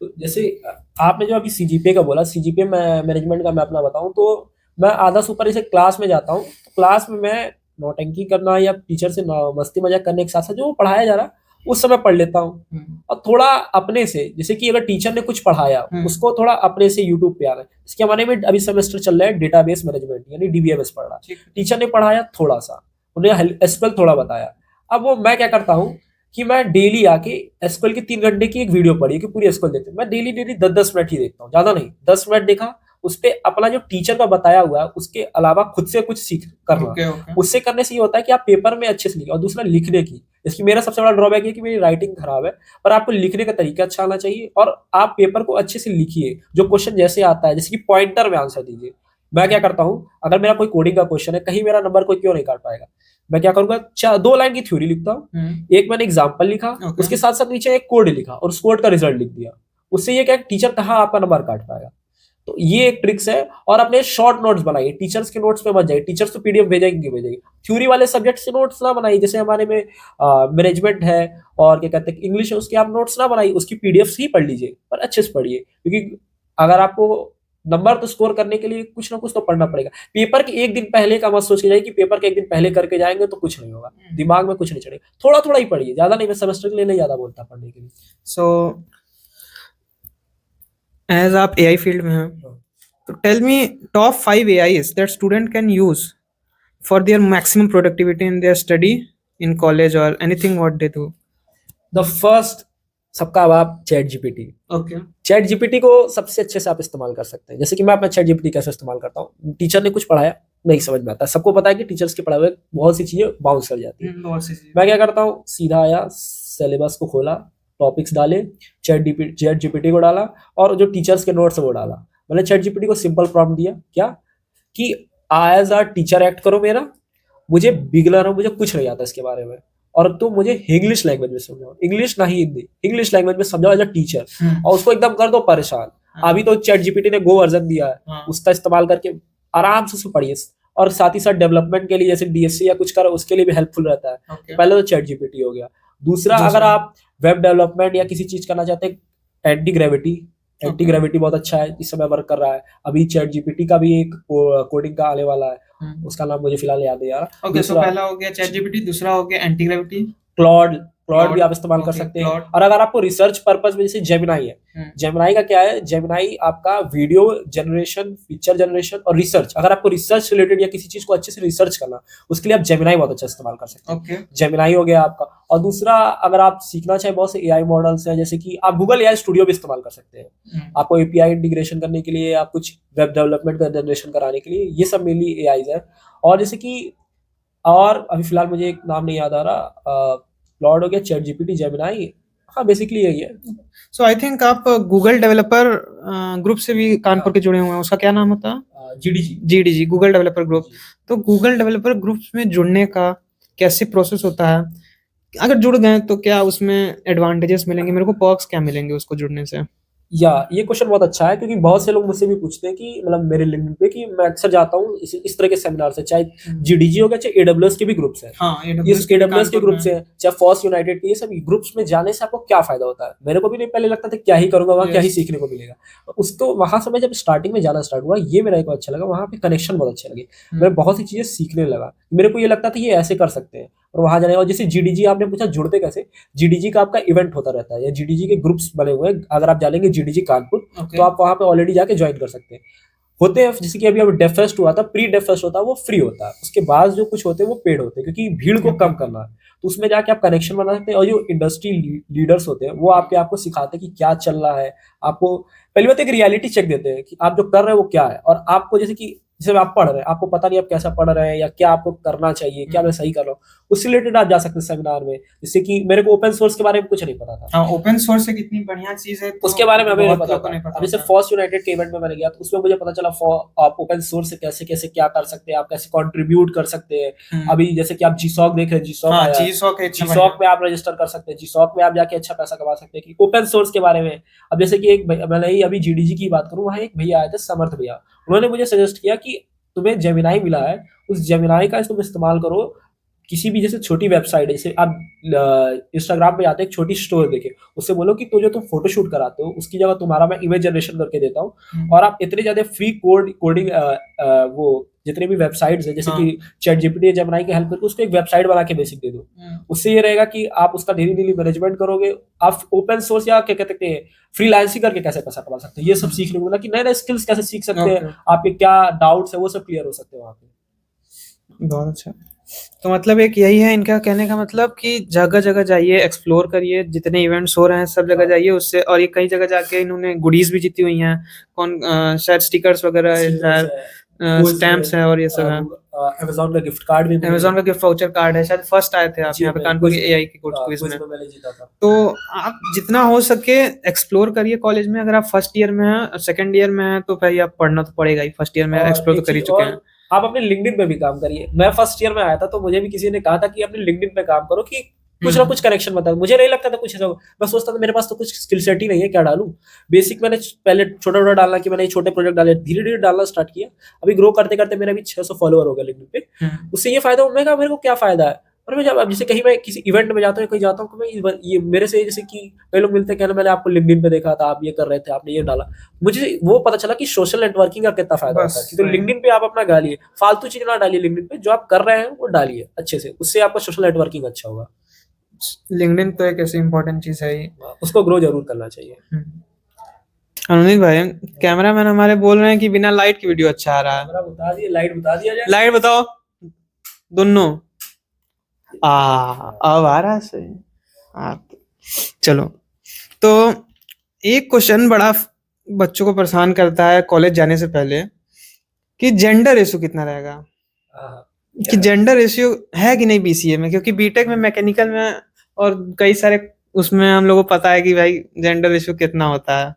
Speaker 2: तो जैसे आपने जो अभी सीजीपीए का बोला, सीजीपीए मैनेजमेंट का मैं अपना बताऊं तो मैं आधा से ऊपर जैसे क्लास में जाता हूँ, तो क्लास में मैं नौटंकी करना या टीचर से मस्ती मजाक करने के साथ साथ जो पढ़ाया जा रहा उस समय पढ़ लेता हूँ। और थोड़ा अपने से, जैसे कि अगर टीचर ने कुछ पढ़ाया उसको थोड़ा अपने से यूट्यूब पे आना है। इसके हमारे में अभी सेमेस्टर चल रहा है डेटाबेस मैनेजमेंट यानी डीबीएमएस पढ़ रहा है। टीचर ने पढ़ाया थोड़ा सा, उन्हें एसक्यूएल थोड़ा बताया। अब वो मैं क्या करता हूँ कि मैं डेली आके एसक्यूएल की 3 घंटे की एक वीडियो पढ़ी कि पूरी एसक्यूएल देखते मैं डेली 10-10 मिनट ही देखता हूँ, ज्यादा नहीं, 10 मिनट देखा। उस पे अपना जो टीचर का बताया हुआ है उसके अलावा खुद से कुछ सीख करना। उससे करने से ये होता है कि आप पेपर में अच्छे से लिखे। और दूसरा लिखने की, इसकी मेरा सबसे बड़ा ड्रॉबैक है कि मेरी राइटिंग खराब है, पर आपको लिखने का तरीका अच्छा आना चाहिए और आप पेपर को अच्छे से लिखिए। जो क्वेश्चन जैसे आता है, जैसे कि पॉइंटर में आंसर दीजिए। मैं क्या करता हूँ, अगर मेरा कोई कोडिंग का क्वेश्चन है, कहीं मेरा नंबर कोई क्यों नहीं काट पाएगा, मैं क्या करूंगा, 2 लाइन की थ्योरी लिखता हूँ, एक मैंने एग्जाम्पल लिखा, उसके साथ साथ नीचे एक कोड लिखा और उस कोड का रिजल्ट लिख दिया। उससे ये क्या, टीचर कहाँ आपका नंबर काट पाएगा। तो ये एक ट्रिक्स है। और अपने शॉर्ट नोट्स बनाइए, टीचर्स के नोट्स पे मत जाइए। टीचर्स तो पीडीएफ भेजेंगे, थ्योरी वाले सब्जेक्ट से नोट्स ना बनाइए। जैसे हमारे में मैनेजमेंट है और क्या कहते हैं इंग्लिश है, उसके आप नोट्स ना बनाइए, उसकी पीडीएफ ही पढ़ लीजिए, पर अच्छे से पढ़िए। क्योंकि अगर आपको नंबर तो स्कोर करने के लिए कुछ ना कुछ तो पढ़ना पड़ेगा। पेपर के एक दिन पहले का मत सोच के जाइए कि पेपर के एक दिन पहले करके जाएंगे तो कुछ नहीं होगा, दिमाग में कुछ नहीं चढ़ेगा। थोड़ा थोड़ा ही पढ़िए, ज्यादा नहीं। मैं सेमेस्टर के लिए नहीं ज्यादा बोलता पढ़ने के लिए।
Speaker 1: सो एज आप एआई फील्ड में हैं, तो tell me top 5 AIs that student can use for their maximum productivity in their study in college और anything what they do.
Speaker 2: The first, सबका बाप चैट जीपीटी।
Speaker 1: ओके,
Speaker 2: चैट जीपीटी को सबसे अच्छे से आप इस्तेमाल कर सकते हैं। जैसे कि मैं अपना चैट जीपीटी कैसे इस्तेमाल करता हूँ, टीचर ने कुछ पढ़ाया नहीं समझ में आता, सबको पता है कि टीचर्स के पढ़ाए हुए बहुत सी चीजें बाउंस कर जाती है। मैं क्या करता हूँ, सीधा आया, सिलेबस को खोला, टॉपिक्स डाले, चैट जीपीटी को डाला और जो टीचर्स के नोट्स है वो डाला। मैंने चैट जीपीटी को सिंपल प्रॉम्प्ट दिया क्या कि एज अ टीचर एक्ट करो मेरा, मुझे बिगनर हूं, मुझे कुछ नहीं आता इसके बारे में, और तुम मुझे इंग्लिश लैंग्वेज में समझाओ, इंग्लिश नहीं हिंदी, इंग्लिश लैंग्वेज में समझाओ एज अ टीचर, और उसको एकदम कर दो परेशान। अभी तो चैट जीपीटी ने गो वर्जन दिया है, उसका इस्तेमाल करके आराम से उसको पढ़िए। और साथ ही साथ डेवलपमेंट के लिए जैसे डीएससी या कुछ करो उसके लिए भी हेल्पफुल रहता है। पहले तो चैट जीपीटी हो गया। दूसरा, अगर आप वेब डेवलपमेंट या किसी चीज करना चाहते हैं, एंटी ग्रेविटी बहुत अच्छा है, इस समय वर्क कर रहा है। अभी चैट जीपीटी का भी एक कोडिंग का आने वाला है, उसका नाम मुझे फिलहाल याद है यार।
Speaker 1: ओके, सो पहला हो गया चैट जीपीटी, दूसरा हो गया एंटी ग्रेविटी,
Speaker 2: क्लॉड भी आप इस्तेमाल कर सकते हैं। और अगर आपको रिसर्च पर्पस में, जैसे जेमिनाई है, जेमिनाई का क्या है, जेमिनाई आपका वीडियो जनरेशन, पिक्चर जनरेशन और रिसर्च, अगर आपको रिसर्च रिलेटेड या किसी चीज को अच्छे से रिसर्च करना, उसके लिए आप जेमिनाई बहुत अच्छा इस्तेमाल कर सकते हैं। जेमिनाई हो गया आपका। और दूसरा, अगर आप सीखना चाहे, बहुत से एआई मॉडल्स हैं, जैसे कि आप गूगल एआई स्टूडियो भी इस्तेमाल कर सकते हैं, आपको एपीआई इंटीग्रेशन करने के लिए, आप कुछ वेब डेवलपमेंट का जनरेशन कराने के लिए, ये सब मेनली एआईज है। और जैसे कि, और अभी फिलहाल मुझे एक नाम नहीं याद आ रहा, क्लॉड हो गया, चैट जीपीटी, जेमिनाई, हाँ बेसिकली यही है।
Speaker 1: सो आई थिंक आप गूगल डेवलपर ग्रुप से भी कानपुर के जुड़े हुए हैं, उसका क्या नाम होता है? जीडीजी, गूगल डेवलपर ग्रुप। तो गूगल डेवलपर ग्रुप में जुड़ने का कैसे प्रोसेस होता है? अगर जुड़ गए तो क्या उसमें एडवांटेजेस मिलेंगे मेरे को, पर्क्स क्या मिलेंगे उसको जुड़ने से?
Speaker 2: या ये क्वेश्चन बहुत अच्छा है, क्योंकि बहुत से लोग मुझसे भी पूछते हैं कि मतलब मेरे लिंक्डइन पे, कि मैं अक्सर जाता हूँ इस तरह के सेमिनार से, चाहे जीडीजी हो गया, चाहे एडब्ल्यूएस के भी ग्रुप्स हैं। एडब्ल्यूएस के ग्रुप्स हैं, चाहे फॉस यूनाइटेड के, ये सब ग्रुप्स में जाने से आपको क्या फायदा होता है? मेरे को भी नहीं पहले लगता था क्या ही करूंगा वहाँ, क्या ही सीखने को मिलेगा। उसको वहां से मैं जब स्टार्टिंग में जाना स्टार्ट हुआ, ये मेरा एक अच्छा लगा, वहाँ पे कनेक्शन बहुत अच्छे लगे, मैं बहुत सी चीजें सीखने लगा। मेरे को ये लगता था ये ऐसे कर सकते हैं, और वहां जाने। और जैसे जीडीजी आपने पूछा जुड़ते कैसे, जीडीजी का आपका इवेंट होता रहता है, या जीडीजी के ग्रुप्स बने हुए हैं। अगर आप जानेंगे जीडीजी कानपुर, तो आप वहां पे ऑलरेडी जाके ज्वाइन कर सकते हैं। होते हैं, जैसे कि अभी डेफ फेस्ट हुआ था, प्री डेफ फेस्ट होता है वो फ्री होता है, उसके बाद जो कुछ होते हैं वो पेड होते हैं, क्योंकि भीड़ को कम करना है। तो उसमें जाके आप कनेक्शन बना सकते हैं, और जो इंडस्ट्री लीडर्स होते हैं वो आपको सिखाते हैं कि क्या चल रहा है। आपको पहली बात एक रियलिटी चेक देते हैं कि आप जो कर रहे हैं वो क्या है, और आपको जैसे आप पढ़ रहे हैं, आपको पता नहीं आप कैसा पढ़ रहे हैं या क्या आपको करना चाहिए, क्या मैं सही कर रहा हूँ, उससे रिलेटेड आप जा सकते हैं सेमिनार में। जैसे कि मेरे को ओपन सोर्स के बारे में कुछ नहीं पता था।
Speaker 1: हाँ, ओपन सोर्स एक इतनी बढ़िया चीज है,
Speaker 2: उसके बारे में हमें नहीं पता था। अब जैसे फॉस यूनाइटेड के इवेंट में मैंने गया, तो उसमें मुझे पता चला आप ओपन सोर्स से कैसे कैसे क्या कर सकते हैं, आप कैसे कंट्रीब्यूट कर सकते हैं। अभी जैसे कि आप जीसॉक देख रहे हैं, जीसॉक में आप रजिस्टर कर सकते हैं, जीसॉक में आप जाके अच्छा पैसा कमा सकते हैं, कि ओपन सोर्स के बारे में। अब जैसे कि मैंने अभी जीडीजी की बात करूँ, वहाँ एक भैया आए थे, समर्थ भैया, उन्होंने मुझे सजेस्ट किया कि तुम्हें जेमिनाई मिला है, उस जेमिनाई का तुम इस्तेमाल करो किसी भी जैसे छोटी वेबसाइट है, जैसे आप इंस्टाग्राम पे जाते हैं, एक छोटी स्टोर देखे, उससे बोलो कि तो जो तुम फोटोशूट कराते हो उसकी जगह तुम्हारा मैं इमेज जनरेशन करके देता हूँ, और आप इतने ज्यादा फ्री कोडिंग वो जितने भी वेबसाइट्स है जैसे कि चैट जीपीटी, जेमिनी की हेल्प करके उसको एक वेबसाइट बना के बेसिक दे दो। उससे ये रहेगा कि आप उसका धीरे धीरे मैनेजमेंट करोगे, आप ओपन सोर्स या क्या कहते हैं फ्रीलांसिंग करके कैसे पैसा कमा सकते हैं, ये सब सीखने को मिला कि नए नए स्किल्स कैसे सीख सकते हैं, आपके क्या डाउट्स है वो सब क्लियर हो सकते हैं वहाँ पे।
Speaker 1: बहुत अच्छा। तो मतलब एक यही है इनका कहने का मतलब कि जगह जगह जाइए, एक्सप्लोर करिए, जितने इवेंट्स हो रहे हैं सब जगह जाइए उससे। और ये कई जगह जाके इन्होंने गुडीज भी जीती हुई हैं, कौन शायद स्टिकर्स वगैरह, स्टैम्प्स है और ये सब है।
Speaker 2: अमेज़न का गिफ्ट कार्ड भी
Speaker 1: अमेज़न का गिफ्ट वाउचर कार्ड है, शायद फर्स्ट आए थे आप
Speaker 2: जी,
Speaker 1: यहाँ पे
Speaker 2: मैं
Speaker 1: कानपुर
Speaker 2: कुछ
Speaker 1: के एआई की क्विज में।
Speaker 2: मैंने जीता था।
Speaker 1: तो आप जितना हो सके एक्सप्लोर करिए कॉलेज में। अगर आप फर्स्ट ईयर में हैं, सेकंड ईयर में हैं, तो भाई आप पढ़ना तो पड़ेगा ही। फर्स्ट ईयर में
Speaker 2: और
Speaker 1: एक्सप्लोर तो
Speaker 2: एक
Speaker 1: कर ही
Speaker 2: चीज
Speaker 1: चुके
Speaker 2: और,
Speaker 1: हैं।
Speaker 2: आप अपने लिंक्डइन पे भी काम करिए। मैं फर्स्ट ईयर में आया था तो मुझे भी किसी ने कहा था कि अपने लिंक्डइन पे काम करो कि कुछ ना कुछ कनेक्शन बताओ। मुझे नहीं लगता था कुछ ऐसा, मैं सोचता था मेरे पास तो कुछ स्किल सेट ही नहीं है, क्या डालूं। बेसिक मैंने पहले छोटा छोटा डालना कि मैंने छोटे प्रोजेक्ट डाले, धीरे धीरे डालना स्टार्ट किया। अभी ग्रो करते करते मेरा भी 600 फॉलोअर हो गया लिंक्डइन पे। उससे ये फायदा होगा, मेरे को क्या फायदा है। और मैं जब जैसे कहीं मैं किसी इवेंट में जाता हूँ, कहीं जाता हूँ, तो मैं ये मेरे से जैसे कि कई लोग मिलते हैं, कहना मैंने आपको लिंक्डइन पे देखा था, आप ये कर रहे थे, आपने ये डाला। मुझे वो पता चला कि सोशल नेटवर्किंग का कितना फायदा होता है। तो लिंक्डइन पे आप अपना डालिए, फालतू चीज ना डालिए, लिंक्डइन पे जो आप कर रहे हैं वो डालिए अच्छे से, उससे आपका सोशल नेटवर्किंग अच्छा होगा।
Speaker 1: लिंक्डइन तो एक ऐसी इंपॉर्टेंट चीज है ही।
Speaker 2: उसको ग्रो जरूर करना चाहिए।
Speaker 1: अनुनीत भाई, कैमरामैन हमारे बोल रहे हैं कि बिना लाइट की वीडियो अच्छा आ रहा है।
Speaker 2: कैमरा बता दिए, लाइट बता दिया जाए।
Speaker 1: लाइट बताओ दोनों। अब आ रहा है सही। चलो, तो एक क्वेश्चन बड़ा बच्चों को परेशान करता है कॉलेज जाने से पहले कि जेंडर रेशियो कितना रहेगा, कि जेंडर रेशियो है कि नहीं बीसीए में। क्योंकि बीटेक में, मैकेनिकल में और कई सारे उसमें हम लोगों को पता है कि भाई जेंडर रेशियो कितना होता है,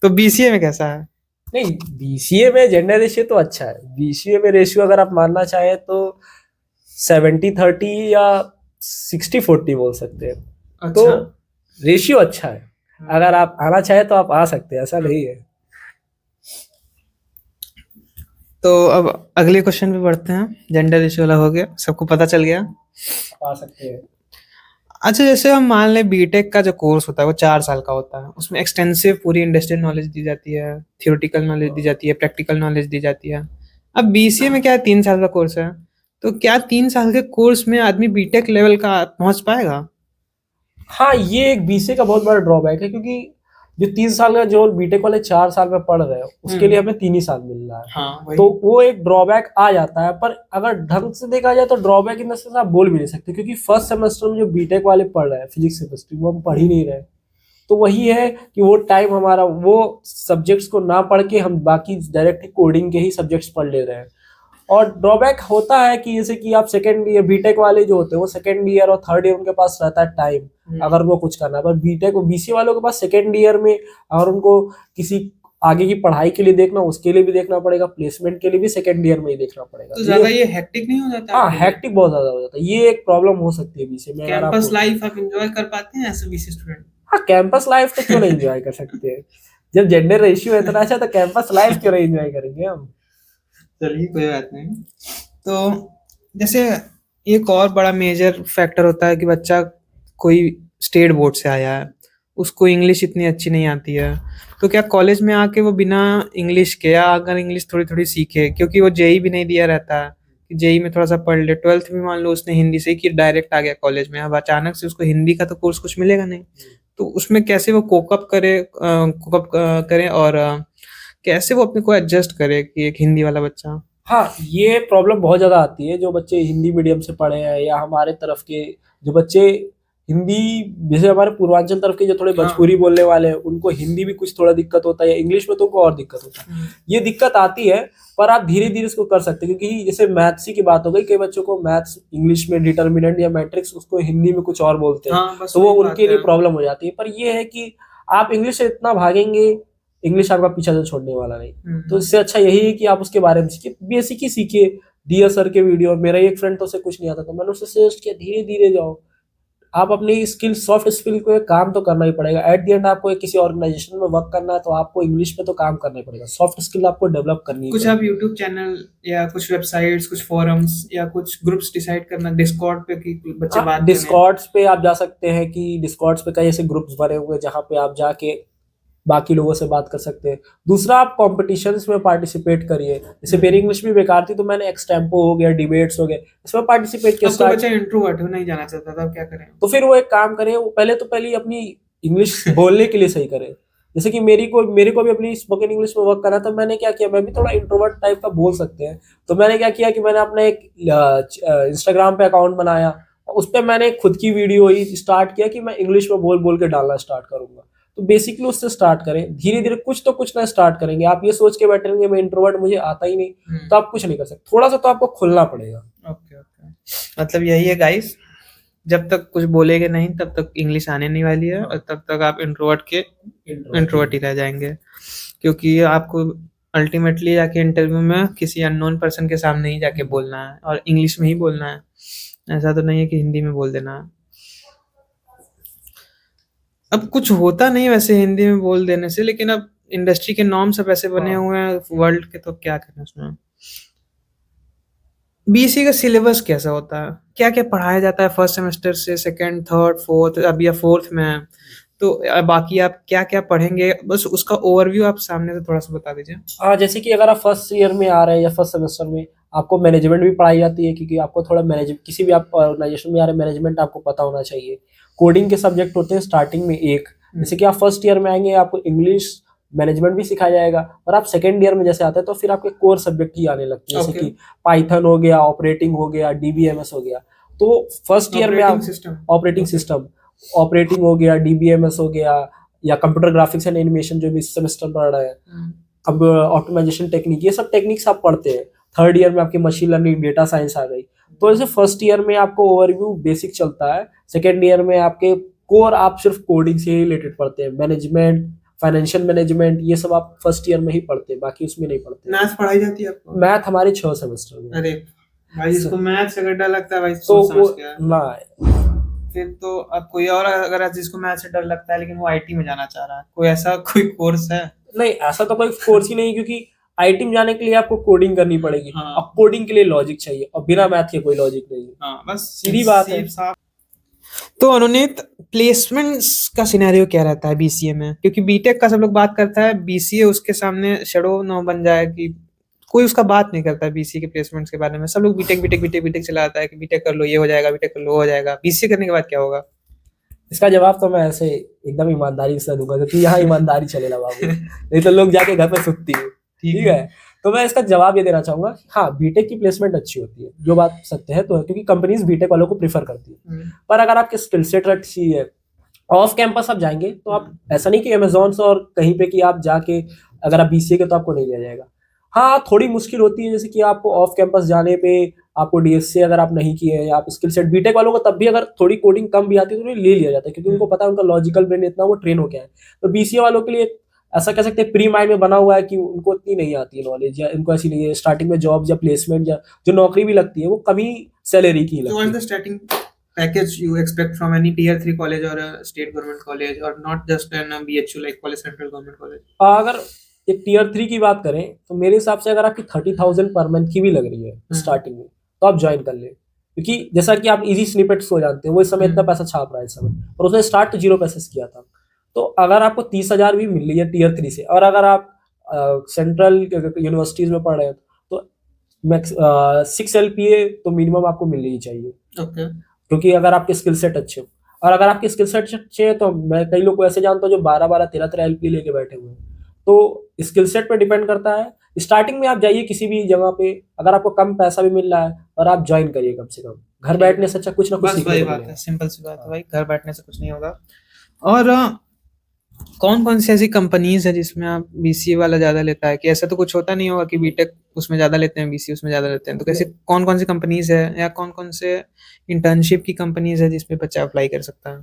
Speaker 1: तो बीसीए में कैसा है?
Speaker 2: नहीं, बीसीए में जेंडर रेशियो तो अच्छा है। बीसीए में रेशियो अगर आप मानना चाहें तो 70-30 या 60-40 बोल सकते हैं।
Speaker 1: अच्छा।
Speaker 2: तो रेशियो अच्छा है, अगर आप आना चाहें तो आप आ सकते हैं, ऐसा नहीं है।
Speaker 1: तो अब अगले क्वेश्चन पे बढ़ते हैं। जेंडर रेशियो वाला हो गया, सबको पता चल गया,
Speaker 2: आप आ सकते हैं।
Speaker 1: अच्छा, जैसे हम मान लें बीटेक का जो कोर्स होता है वो 4 साल का होता है। उसमें एक्सटेंसिव पूरी इंडस्ट्रियल नॉलेज दी जाती है, थियोरेटिकल नॉलेज दी जाती है, प्रैक्टिकल नॉलेज दी जाती है। अब बीसीए में क्या है, 3 साल का कोर्स है। तो क्या 3 साल के कोर्स में आदमी बीटेक लेवल का पहुंच पाएगा?
Speaker 2: हाँ, ये एक बीसीए का बहुत बड़ा ड्रॉबैक है, क्योंकि जो 3 साल का जो बीटेक वाले 4 साल में पढ़ रहे हैं उसके लिए हमें 3 ही साल मिल रहा है।
Speaker 1: हाँ,
Speaker 2: तो वो एक ड्रॉबैक आ जाता है। पर अगर ढंग से देखा जाए तो ड्रॉबैक इन द सेंस आप बोल भी नहीं सकते, क्योंकि फर्स्ट सेमेस्टर में जो बीटेक वाले पढ़ रहे हैं फिजिक्स केमिस्ट्री, वो हम पढ़ ही नहीं रहे। तो वही है कि वो टाइम हमारा वो सब्जेक्ट्स को ना पढ़ के हम बाकी डायरेक्ट कोडिंग के ही सब्जेक्ट्स पढ़ ले रहे हैं। और ड्रॉबैक होता है कि जैसे कि आप सेकेंड ईयर बीटेक वाले जो होते हैं वो सेकेंड ईयर और थर्ड ईयर उनके पास रहता है टाइम, अगर वो कुछ करना है। पर बीटेक बीसीए वालों के पास सेकेंड ईयर में अगर उनको किसी आगे की पढ़ाई के लिए देखना, उसके लिए भी देखना पड़ेगा, प्लेसमेंट के लिए भी सेकेंड ईयर में ही देखना पड़ेगा।
Speaker 1: तो ज्यादा ये हेक्टिक नहीं हो जाता?
Speaker 2: हाँ, हेक्टिक बहुत ज्यादा हो जाता है, ये एक प्रॉब्लम हो सकती है बीसीए में।
Speaker 1: कैंपस लाइफ आप एंजॉय कर पाते हैं एज अ बीसीए स्टूडेंट?
Speaker 2: हाँ, कैंपस लाइफ तो क्यों नहीं एंजॉय कर सकते हैं, जब जेंडर रेशियो इतना अच्छा तो कैंपस लाइफ क्यों नहीं एंजॉय करेंगे हम।
Speaker 1: चलिए, कोई बात नहीं। तो जैसे एक और बड़ा मेजर फैक्टर होता है कि बच्चा कोई स्टेट बोर्ड से आया है, उसको इंग्लिश इतनी अच्छी नहीं आती है, तो क्या कॉलेज में आके वो बिना इंग्लिश के, या अगर इंग्लिश थोड़ी थोड़ी सीखे, क्योंकि वो जेई भी नहीं दिया रहता है कि जेई में थोड़ा सा पढ़ ले, 12th में मान लो उसने हिंदी से कि डायरेक्ट आ गया कॉलेज में, अब अचानक से उसको हिंदी का तो कोर्स कुछ मिलेगा नहीं, तो उसमें कैसे वो कोकअप करे और कैसे वो अपने को एडजस्ट करे कि एक हिंदी वाला बच्चा।
Speaker 2: हाँ, ये प्रॉब्लम बहुत ज्यादा आती है। जो बच्चे हिंदी मीडियम से पढ़े हैं या हमारे तरफ के जो बच्चे हिंदी, जैसे हमारे पूर्वांचल तरफ के जो थोड़े भोजपुरी बोलने वाले हैं, उनको हिंदी भी कुछ थोड़ा दिक्कत होता है, या इंग्लिश में तो उनको और दिक्कत होता है। ये दिक्कत आती है, पर आप धीरे धीरे इसको कर सकते हैं। क्योंकि जैसे मैथ्स की बात हो गई, कई बच्चों को मैथ्स इंग्लिश में डिटर्मिनेंट या मैट्रिक्स, उसको हिंदी में कुछ और बोलते हैं, तो वो उनके लिए प्रॉब्लम हो जाती है। पर ये है कि आप इंग्लिश से इतना भागेंगे, इंग्लिश आपका पीछा तो छोड़ने वाला नहीं। तो इससे अच्छा यही है कि आप उसके बारे में सीखिए, बेसिक ही सीखिए। दिया सर के वीडियो, मेरा एक फ्रेंड तो उसे कुछ नहीं आता था, मैंने उससे सजेस्ट किया धीरे धीरे जाओ, आप अपनी स्किल सॉफ्ट स्किल पे काम तो करना ही पड़ेगा। एट द एंड आपको किसी ऑर्गेनाइजेशन में वर्क करना है तो आपको इंग्लिश पे तो काम करना ही पड़ेगा, सॉफ्ट स्किल आपको डेवलप करनी ही
Speaker 1: कुछ
Speaker 2: पड़ेगी।
Speaker 1: आप यूट्यूब चैनल या कुछ वेबसाइट्स, कुछ फोरम्स या कुछ ग्रुप्स डिसाइड करना, डिस्कॉर्ड पे कि बच्चे बात करें।
Speaker 2: डिस्कॉर्ड्स पे आप जा सकते हैं कि डिस्कॉर्ड्स पे कई ऐसे ग्रुप्स बने हुए हैं जहाँ पे आप जाके बाकी लोगों से बात कर सकते हैं। दूसरा, आप कॉम्पिटिशन्स में पार्टिसिपेट करिए। जैसे मेरी इंग्लिश भी बेकार थी तो मैंने एक्सटेम्पो हो गया, डिबेट्स हो गए, इसमें पार्टिसिपेट किया
Speaker 1: अब कोई
Speaker 2: स्टार्ट।
Speaker 1: बच्चा इंट्रोवर्ट हो, नहीं जाना चाहता था, अब क्या करें?
Speaker 2: तो फिर वो एक काम करे, वो पहले अपनी इंग्लिश बोलने के लिए सही करे। जैसे कि मेरे को भी अपनी स्पोकन इंग्लिश में वर्क करना था, मैंने क्या किया, मैं भी थोड़ा इंट्रोवर्ट टाइप का बोल सकते हैं, तो मैंने क्या किया कि मैंने अपना एक इंस्टाग्राम पे अकाउंट बनाया, उस पर मैंने खुद की वीडियो ही स्टार्ट किया कि मैं इंग्लिश में बोल बोल के डालना स्टार्ट करूंगा। तो बेसिकली उससे स्टार्ट करें, धीरे धीरे कुछ तो कुछ ना स्टार्ट करेंगे। आप ये सोच के बैठे रहेंगे मैं इंट्रोवर्ट, मुझे आता ही नहीं, तो आप कुछ नहीं कर सकते। थोड़ा सा तो आपको खुलना पड़ेगा।
Speaker 1: ओके ओके, मतलब यही है गाइस, जब तक कुछ बोलेगे नहीं तब तक इंग्लिश आने नहीं वाली है, और तब तक आप इंट्रोवर्ट ही रह जाएंगे, क्योंकि आपको अल्टीमेटली जाके इंटरव्यू में किसी अननोन पर्सन के सामने ही जाके बोलना है, और इंग्लिश में ही बोलना है। ऐसा तो नहीं है कि हिंदी में बोल देना है। अब कुछ होता नहीं वैसे हिंदी में बोल देने से, लेकिन अब इंडस्ट्री के नॉर्म्स सब ऐसे बने हुए हैं वर्ल्ड के, तो क्या करना उसमें। बीसी का सिलेबस कैसा होता है, क्या क्या पढ़ाया जाता है फर्स्ट सेमेस्टर से सेकंड, थर्ड, फोर्थ, अब या फोर्थ में है, तो बाकी आप क्या क्या पढ़ेंगे, बस उसका ओवरव्यू आप सामने से थोड़ा सा बता दीजिए।
Speaker 2: हाँ, जैसे कि अगर आप फर्स्ट ईयर में आ रहे हैं या फर्स्ट सेमेस्टर में, आपको मैनेजमेंट भी पढ़ाई जाती है, क्योंकि आपको थोड़ा मैनेज, किसी भी आप ऑर्गेनाइजेशन में आ रहे हैं, मैनेजमेंट आपको पता होना चाहिए। कोडिंग के सब्जेक्ट होते हैं स्टार्टिंग में एक, जैसे कि आप फर्स्ट ईयर में आएंगे आपको इंग्लिश मैनेजमेंट भी सिखाया जाएगा, और आप सेकेंड ईयर में जैसे आते हैं तो फिर आपके कोर सब्जेक्ट ही आने लगते हैं, जैसे
Speaker 1: Okay.
Speaker 2: कि पाइथन हो गया, ऑपरेटिंग हो गया, डीबीएमएस हो गया। तो फर्स्ट ईयर में आप ऑपरेटिंग सिस्टम, ऑपरेटिंग हो गया, डीबीएमएस हो गया, या कंप्यूटर ग्राफिक्स एंड एनिमेशन जो भी इस सेमेस्टर पढ़ रहे हैं, ऑप्टिमाइजेशन टेक्निक, ये सब टेक्निक्स आप पढ़ते हैं। थर्ड ईयर में आपकी मशीन लर्निंग, डेटा साइंस आ गई। तो जैसे फर्स्ट ईयर में आपको ओवरव्यू बेसिक चलता है, सेकेंड ईयर में आपके कोर आप सिर्फ कोडिंग से रिलेटेड पढ़ते हैं, मैनेजमेंट, फाइनेंशियल मैनेजमेंट, ये सब आप फर्स्ट ईयर में ही पढ़ते हैं, बाकी उसमें नहीं पढ़ते।
Speaker 1: मैथ्स पढ़ाई जाती है आपको?
Speaker 2: मैथ हमारे 6 सेमेस्टर में।
Speaker 1: अरे भाई, जिसको मैथ से डर लगता है भाई,
Speaker 2: तो
Speaker 1: सोच समझ
Speaker 2: वो
Speaker 1: के
Speaker 2: ना,
Speaker 1: फिर तो अब कोई और, अगर जिसको मैथ से डर लगता है लेकिन वो आईटी में जाना चाह रहा है, कोई ऐसा कोई कोर्स है?
Speaker 2: नहीं, ऐसा तो कोई कोर्स ही नहीं, क्योंकि आईटी में जाने के लिए आपको कोडिंग करनी पड़ेगी।
Speaker 1: हाँ।
Speaker 2: अब कोडिंग के लिए लॉजिक चाहिए, और बिना मैथ के कोई लॉजिक नहीं है।
Speaker 1: हाँ, बस
Speaker 2: सीधी बात है।
Speaker 1: तो अनुनीत, प्लेसमेंट्स का सिनेरियो क्या रहता है बीसीए में? क्योंकि बीटेक का सब लोग बात करता है, बीसीए उसके सामने शैडो न बन जाए, कि कोई उसका बात नहीं करता है बीसीए के प्लेसमेंट्स के बारे में। सब लोग बीटेक चलाता है कि बीटेक कर लो ये हो जाएगा, बीटेक कर लो वो हो जाएगा, बीसीए करने के बाद क्या होगा?
Speaker 2: इसका जवाब तो मैं ऐसे एकदम ईमानदारी से दूंगा, क्योंकि यहाँ ईमानदारी चलेगा बाबू, नहीं तो लोग जाके घर पे सुतती है। ठीक है, तो मैं इसका जवाब ये देना चाहूंगा, हाँ बीटेक की प्लेसमेंट अच्छी होती है, जो बात सत्य है तो है, क्योंकि कंपनीज बीटेक वालों को प्रीफर करती है। पर अगर आपकी स्किल सेट अच्छी है, ऑफ कैंपस आप जाएंगे तो आप, ऐसा नहीं कि अमेजोन से और कहीं पे कि आप जाके अगर आप बीसीए के तो आपको नहीं लिया जाएगा। हाँ, थोड़ी मुश्किल होती है, जैसे कि आपको ऑफ कैंपस जाने पे आपको डीएससी अगर आप नहीं किए हैं, आप स्किल सेट, बीटेक वालों को तब भी अगर थोड़ी कोडिंग कम भी आती है तो उन्हें ले लिया जाता है, क्योंकि उनको पता है उनका लॉजिकल ब्रेन इतना वो ट्रेन हो गया है। तो बीसीए वालों के लिए ऐसा कह सकते हैं प्री माइंड में बना हुआ है कि उनको इतनी नहीं आती है नॉलेज, या इनको ऐसी नहीं है स्टार्टिंग में जॉब या प्लेसमेंट या जो नौकरी भी लगती है वो कभी सैलरी की लगती है।
Speaker 1: So what's the starting package you expect from any tier 3 college or a state government college, or not just an BHU like College Central Government College?
Speaker 2: अगर एक टियर 3 की बात करें तो मेरे हिसाब से अगर आपकी 30,000 पर मंथ की भी लग रही है स्टार्टिंग में, तो आप ज्वाइन कर ले, क्योंकि जैसा कि आप इजी स्निपेट्स को जानते हैं, वो इस समय इतना पैसा छाप रहा है इस समय, और उसने स्टार्ट तो 0 पैसे से किया था। तो अगर आपको 30,000 भी मिल रही है टियर 3 से, और अगर आप सेंट्रल यूनिवर्सिटीज में पढ़ रहे हैं तो 6 LPA तो मिनिमम आपको मिलनी ही चाहिए।
Speaker 1: Okay.
Speaker 2: क्योंकि अगर आपके स्किल सेट अच्छे हो, और अगर आपके स्किल सेट अच्छे हैं, तो मैं कई लोग को ऐसे जानता हूँ जो 12-12, 13-13 LPA लेके बैठे हुए हैं। तो स्किल सेट पे डिपेंड करता है। स्टार्टिंग में आप जाइए किसी भी जगह पे, अगर आपको कम पैसा भी मिल रहा है, और आप ज्वाइन करिए कम से कम, घर बैठने से अच्छा कुछ ना कुछ
Speaker 1: बस
Speaker 2: सीखने
Speaker 1: वही
Speaker 2: को
Speaker 1: बात
Speaker 2: मिलेगा।
Speaker 1: है, सिंपल सी बात है भाई, घर बैठने से कुछ नहीं होगा। और कौन कौन सी ऐसी कंपनीज है जिसमें आप बीसीए वाला ज्यादा लेता है? कि ऐसा तो कुछ होता नहीं होगा कि बीटेक उसमें ज्यादा लेते हैं, बीसीए उसमें ज्यादा लेते हैं, तो कैसे कौन कौन सी कंपनीज है, या कौन कौन से इंटर्नशिप की कंपनीज है जिसपे बच्चा अप्लाई कर सकता है?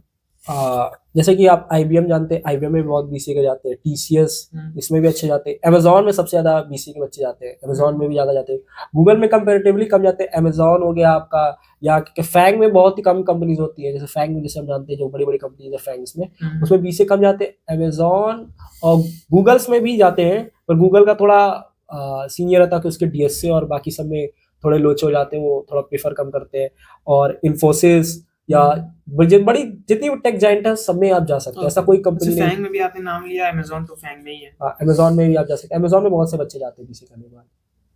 Speaker 2: जैसे कि आप IBM जानते हैं, IBM में बहुत BCA के जाते हैं, TCS इसमें भी अच्छे जाते हैं, Amazon में सबसे ज्यादा BCA के बच्चे जाते हैं, Amazon में भी ज्यादा जाते हैं, Google में कंपैरेटिवली कम जाते हैं, Amazon हो गया आपका, या फैंग में बहुत ही कम कंपनीज होती है, जैसे फैंग में जैसे हम जानते हैं जो बड़ी बड़ी कंपनीज है फैंग्स में, उसमें BCA कम जाते हैं। Amazon और गूगल्स में भी जाते हैं, पर गूगल का थोड़ा सीनियर रहता है कि उसके DSA और बाकी सब में थोड़े लोचे हो जाते हैं, वो थोड़ा प्रेफर कम करते हैं। और इन्फोसिस या बड़ी जितनी भी टेक जाइंट है सब में आप जा सकते हैं, ऐसा कोई कंपनी
Speaker 1: जैसे
Speaker 2: नहीं।
Speaker 1: फैंग में भी आपने नाम लिया, अमेज़न तो फैंग में ही है।
Speaker 2: हाँ, अमेजोन में भी आप जा सकते हैं, अमेजोन में बहुत से बच्चे जाते हैं BCA करने के बाद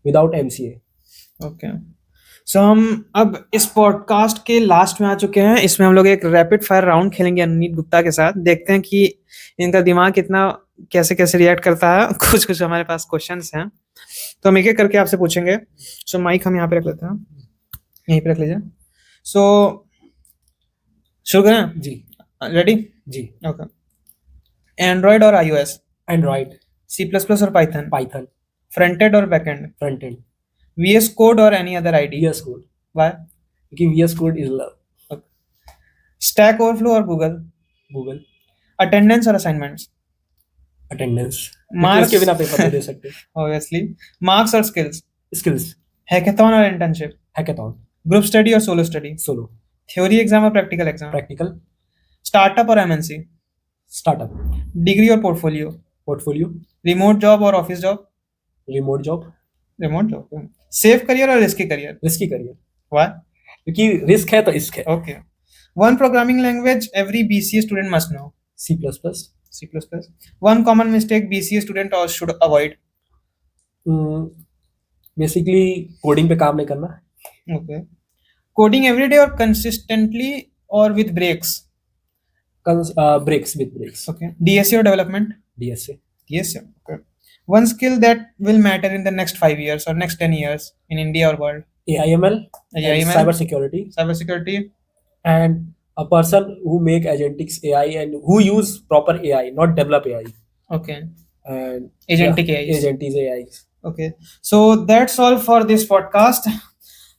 Speaker 2: विदाउट MCA।
Speaker 1: ओके, सो हम अब इस पॉडकास्ट के लास्ट में आ चुके हैं। इसमें हम लोग एक रैपिड फायर राउंड खेलेंगे अनित गुप्ता के साथ, देखते हैं कि इनका दिमाग कितना कैसे कैसे रिएक्ट करता है। कुछ कुछ हमारे पास क्वेश्चंस हैं, तो हम एक एक करके आपसे पूछेंगे। सो माइक हम यहाँ पे रख लेते हैं, यहीं पे रख लीजिए। सो शुरू करें?
Speaker 2: जी
Speaker 1: रेडी?
Speaker 2: जी।
Speaker 1: ओके, एंड्रॉयड और iOS,
Speaker 2: एंड्रॉइड,
Speaker 1: C++ और पाइथन,
Speaker 2: पाइथन,
Speaker 1: फ्रंट एंड और back end,
Speaker 2: front end,
Speaker 1: VS code और any other IDE?
Speaker 2: VS code,
Speaker 1: why?
Speaker 2: क्योंकि VS code is love.
Speaker 1: Stack Overflow और गूगल,
Speaker 2: गूगल,
Speaker 1: अटेंडेंस और assignments,
Speaker 2: attendance,
Speaker 1: marks
Speaker 2: के बिना paper नहीं दे सकते,
Speaker 1: ऑब्वियसली, मार्क्स और स्किल्स,
Speaker 2: स्किल्स,
Speaker 1: हैकेथॉन और इंटर्नशिप,
Speaker 2: हैकेथॉन,
Speaker 1: ग्रुप स्टडी और solo study,
Speaker 2: solo,
Speaker 1: theory exam और प्रैक्टिकल एग्जाम,
Speaker 2: प्रैक्टिकल,
Speaker 1: स्टार्टअप और MNC,
Speaker 2: स्टार्टअप,
Speaker 1: डिग्री और पोर्टफोलियो,
Speaker 2: पोर्टफोलियो,
Speaker 1: रिमोट जॉब और office job,
Speaker 2: remote job,
Speaker 1: remote job, safe career और risky career?
Speaker 2: Risky career,
Speaker 1: why?
Speaker 2: क्योंकि risk है तो इश्क है।
Speaker 1: Okay, one programming language every BCA student must know?
Speaker 2: C++,
Speaker 1: C++. One common mistake BCA student or should avoid?
Speaker 2: Basically coding पे काम नहीं करना,
Speaker 1: Okay. Coding every day or consistently or with breaks?
Speaker 2: Breaks, with breaks,
Speaker 1: Okay. DSA or development?
Speaker 2: DSA,
Speaker 1: DSA. Okay. One skill that will matter in the next 5 years or next 10 years in India or world?
Speaker 2: AIML,
Speaker 1: AIML,
Speaker 2: cyber security,
Speaker 1: cybersecurity,
Speaker 2: and a person who make agentics AI and who use proper AI, not develop AI,
Speaker 1: okay,
Speaker 2: and
Speaker 1: agentic AIs.
Speaker 2: agentic AIs.
Speaker 1: Okay. So that's all for this podcast.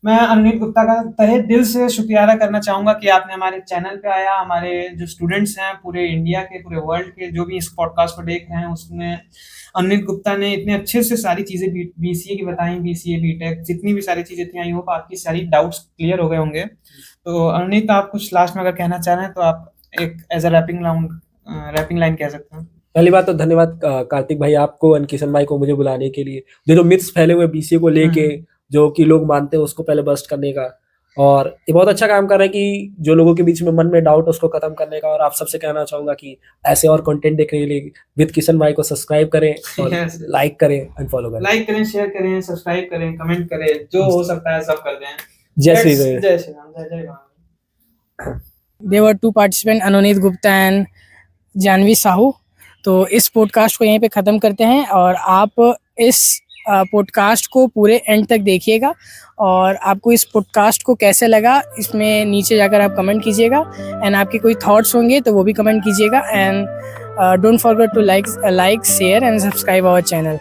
Speaker 1: मैं अनित गुप्ता का तहे दिल से शुक्रिया अदा करना चाहूँगा कि आपने हमारे चैनल पे आया। हमारे जो स्टूडेंट्स हैं पूरे इंडिया के, पूरे वर्ल्ड के, जो भी इस पॉडकास्ट को देख रहे हैं, उसमें अनित गुप्ता ने इतने अच्छे से सारी चीज़ें BCA की बताई, BCA BTech जितनी भी सारी चीज़ें थी, आई होप आपकी सारी डाउट्स क्लियर हो गए होंगे। तो अनित, आप कुछ लास्ट में अगर कहना चाह रहे हैं तो आप एक एज अ रैपिंग लाइन कह सकते हैं।
Speaker 2: पहली बात तो धन्यवाद कार्तिक भाई आपको और किशन भाई को मुझे बुलाने के लिए, जो मिथ्स फैले हुए BCA को लेके जो कि लोग मानते हैं उसको पहले बस्ट करने का, और ये बहुत अच्छा काम कर रहे हैं कि जो लोगों के बीच में मन में डाउट उसको खत्म करने का। और आप सबसे कहना चाहूंगा कि ऐसे और कंटेंट देखने के लिए विद किशन भाई को सब्सक्राइब करें और
Speaker 1: Yes.
Speaker 2: लाइक करें एंड फॉलो करें,
Speaker 1: लाइक करें, शेयर करें, सब्सक्राइब करें, कमेंट करें, जो हो सकता है सब कर दें।
Speaker 2: जय श्री राम।
Speaker 1: जय श्री राम, जय जय Ram.
Speaker 3: There were two participants, Anonit Gupta and Janvi Sahu. तो इस पॉडकास्ट को यहीं पे ख़त्म करते हैं, और आप इस पॉडकास्ट को पूरे एंड तक देखिएगा, और आपको इस पॉडकास्ट को कैसे लगा इसमें नीचे जाकर आप कमेंट कीजिएगा, एंड आपके कोई थॉट्स होंगे तो वो भी कमेंट कीजिएगा, and don't forget to like share and subscribe our channel.